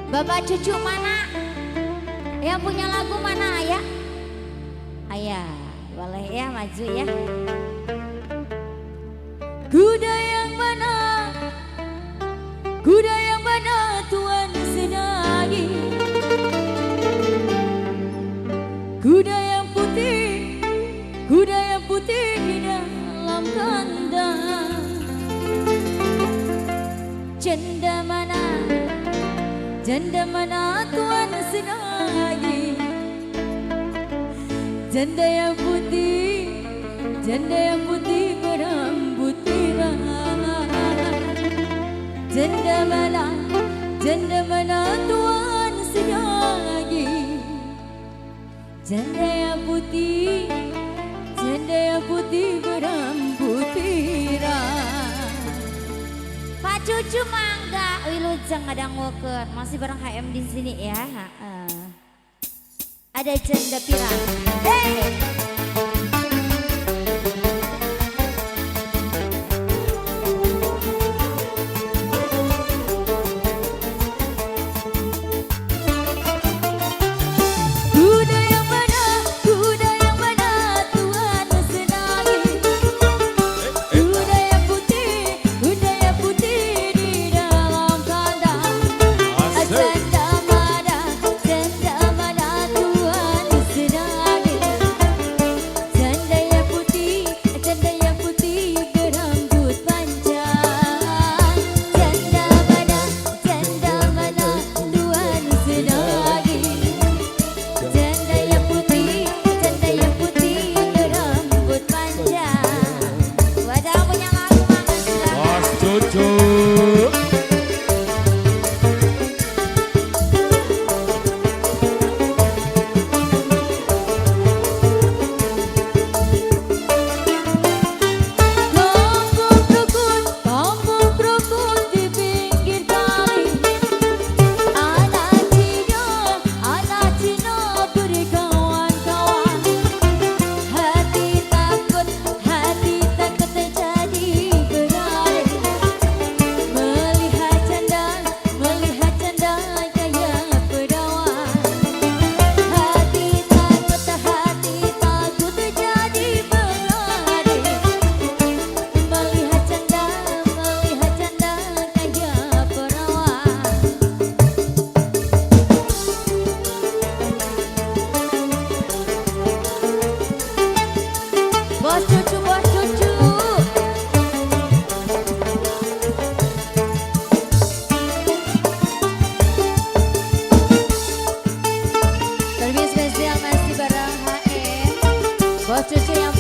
Bapak cucu mana? Yang punya lagu mana ya? Ayah, boleh ya maju ya. Kuda yang mana? Kuda yang mana Tuhan senangi? Kuda yang putih di dalam kandang. Janda mana Tuhan senangi? Janda yang putih berambut pirang. Janda mana Tuhan senangi? Janda yang putih berambut pirang. Pak cucu mangga, wilujeng ngadang woker, masih bareng HM di sini ya. Ada janda pirang. Hey! Bos cucu. Terima spesial masih bareng HM. Bos cucu yang